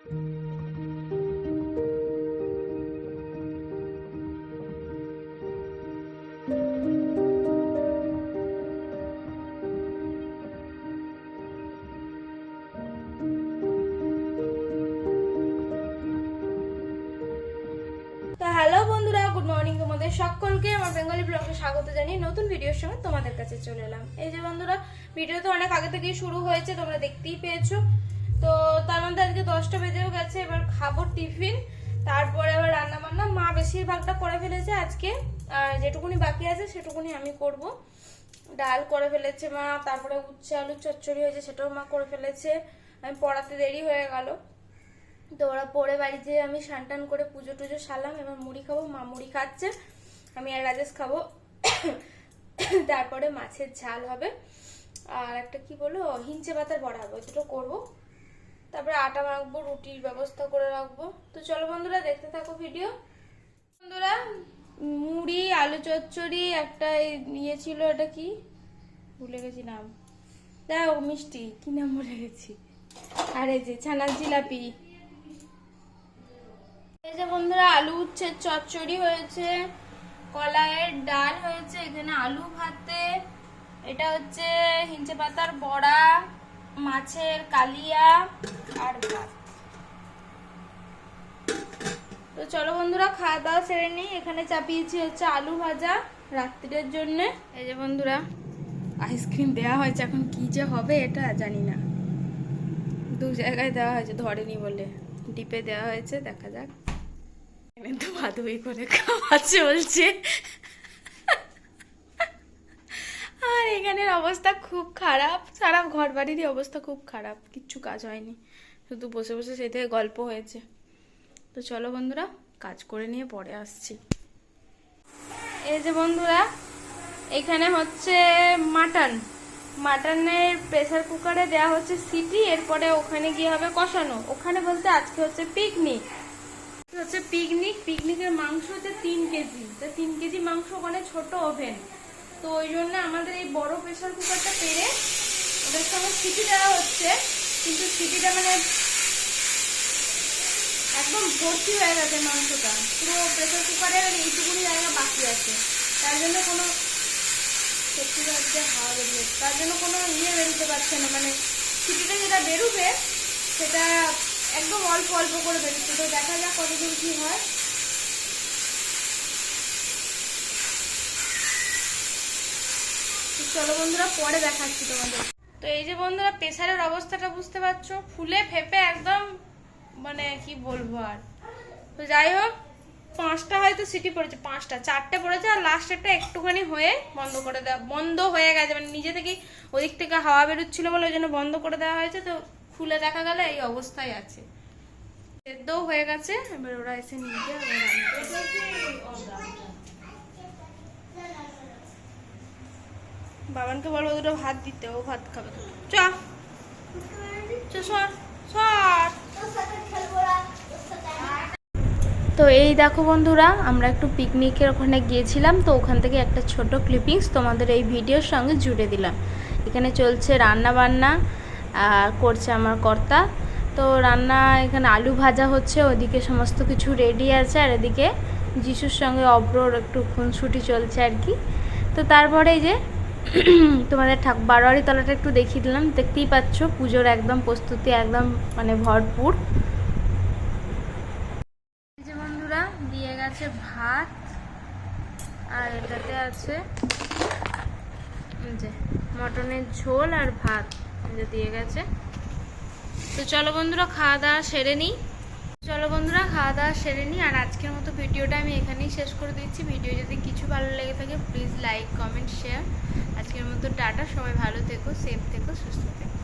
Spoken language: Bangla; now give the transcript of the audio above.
হ্যালো বন্ধুরা, গুড মর্নিং। তোমাদের সকলকে আমার বেঙ্গলি ব্লগে স্বাগত জানিয়ে নতুন ভিডিওর সঙ্গে তোমাদের কাছে চলে এলাম। এই যে বন্ধুরা, ভিডিও তো অনেক আগে থেকেই শুরু হয়েছে, তোমরা দেখতেই পেয়েছো। তো তার মধ্যে আজকে 10টা বেজেও গেছে। এবার খাবো টিফিন, তারপরে আবার রান্না বান্না মা বেশিরভাগটা করে ফেলেছে আজকে, আর যেটুকুনি বাকি আছে সেটুকুনি আমি করব। ডাল করে ফেলেছে মা, তারপরে উচ্ছে আলুর চচ্চড়ি হয়েছে, সেটাও মা করে ফেলেছে। আমি পড়াতে দেরি হয়ে গেল, তো ওরা পরে বাড়িতে আমি স্নান টান করে পুজো টুজো সারলাম। এবার মুড়ি খাবো, মা মুড়ি খাচ্ছে, আমি আর রাজেশ খাবো। তারপরে মাছের ঝাল হবে, আর একটা কি বলো হিঞ্চে পাতার বড়া হবে, দুটো করবো। তারপরে আটা মাখবো, রুটির ব্যবস্থা করে রাখবো। তো চলো বন্ধুরা, দেখতে থাকো ভিডিও। বন্ধুরা, মুড়ি আলু চচ্চড়ি, একটা ইয়ে ছিল, এটা কি ভুলে গেছি নাম, দেখো মিষ্টি কি নাম ভুলে গেছি, আর এই যে ছানার জিলাপি। এই যে বন্ধুরা, আলু উচ্ছের চচ্চড়ি হয়েছে, কলাইয়ের ডাল হয়েছে, এখানে আলু ভাতে, এটা হচ্ছে হিঞ্চে পাতার বড়া, মাছের কালিয়া আর ভাত। তো চলো বন্ধুরা, খাওয়া দাওয়া সেরে নিই। এখানে চাপিয়েছি হচ্ছে আলু ভাজা রাত্রির জন্য। এই যে বন্ধুরা, আইসক্রিম দেওয়া হয়েছে, এখন কি যে হবে এটা জানি না। দু জায়গায় দেওয়া হয়েছে, ধরেনি বলে ডিপে দেওয়া হয়েছে, দেখা যাক। তো বাদুই করে খাওয়া চলছে, আর এখানের অবস্থা খুব খারাপ, সারা ঘর বাড়িরই অবস্থা খুব খারাপ, কিচ্ছু কাজ হয়নি, শুধু বসে বসে সেই থেকে গল্প হয়েছে। তো চলো বন্ধুরা, কাজ করে নিয়ে পরে আসছি। এই যে বন্ধুরা, এখানে হচ্ছে মাটনের প্রেসার কুকারে দেওয়া হচ্ছে সিটি, এরপরে ওখানে গিয়ে হবে কষানো। ওখানে বলতে আজকে হচ্ছে পিকনিকের মাংস হচ্ছে 3 কেজি। তো 3 কেজি মাংস ওখানে ছোট ওভেন, তো ওই জন্য আমাদের এই বড় প্রেসার কুকারটা পেরে ওদের সঙ্গে সিটি দেওয়া হচ্ছে, কিন্তু সিটিটা মানে একদম ভর্তি হয়ে গেছে মাংসটা, পুরো প্রেসার কুকারের এইটুকুনি জায়গা বাকি আছে। তার জন্য কোনো হাওয়া বেরিয়েছে, তার জন্য কোনো ইয়ে বেরোতে পারছে না, মানে সিটিটা যেটা বেরোবে সেটা একদম অল্প অল্প করে বেরোচ্ছে। তো দেখা যাক কতদূর কি হয়। চলো বন্ধুরা, পরে দেখাচ্ছি তোমাদের। তো এই যে বন্ধুরা, প্রেসারের অবস্থাটা বুঝতে পারছো, ফুলে ফেপে একদম, মানে কি বলবো আর। তো যাই হোক, 5টা হয়তো সিটি পড়েছে, 5টা 4টে পড়েছে, আর লাস্টেরটা একটুখানি হয়ে বন্ধ হয়ে গেছে, মানে নিজে থেকেই ওদিক থেকে হাওয়া বেরোচ্ছিল বলে ওই জন্য বন্ধ করে দেওয়া হয়েছে। তো খুলে দেখা গেল এই অবস্থায় আছে, সেদ্ধও হয়ে গেছে। এবার ওরা এসে নিয়ে যায়। বাবানকে বলবো দুটো ভাত দিতে, ও ভাত খাবে। তো এই দেখো বন্ধুরা, আমরা একটু পিকনিকের ওখানে গিয়েছিলাম, তো ওখান থেকে একটা ছোট ক্লিপিংস তোমাদের এই ভিডিওর সঙ্গে জুড়ে দিলাম। এখানে চলছে রান্না বান্না, করছে আমার কর্তা। তো রান্না এখানে আলু ভাজা হচ্ছে, ওদিকে সমস্ত কিছু রেডি আছে, আর এদিকে যিশুর সঙ্গে অব্রর একটু খুনসুটি চলছে আর কি। তো তারপরে এই যে তোমাদের বারোয়ারি তলাটা একটু দেখিয়ে দিলাম, দেখতেই পাচ্ছ পুজোর একদম প্রস্তুতি একদম মানে ভরপুর। এই যে বন্ধুরা, দিয়ে গেছে ভাত, আর এটাতে আছে যে মটনের ঝোল আর ভাত দিয়ে গেছে। তো চলো বন্ধুরা, খাওয়া দাওয়া সেরে নিই। আর আজকের মতো ভিডিওটা আমি এখানেই শেষ করে দিচ্ছি। ভিডিও যদি কিছু ভালো লেগে থাকে প্লিজ লাইক কমেন্ট শেয়ার। আজকের মতো টাটা, সবাই ভালো থেকো, সেফ থেকো, সুস্থ থেকো।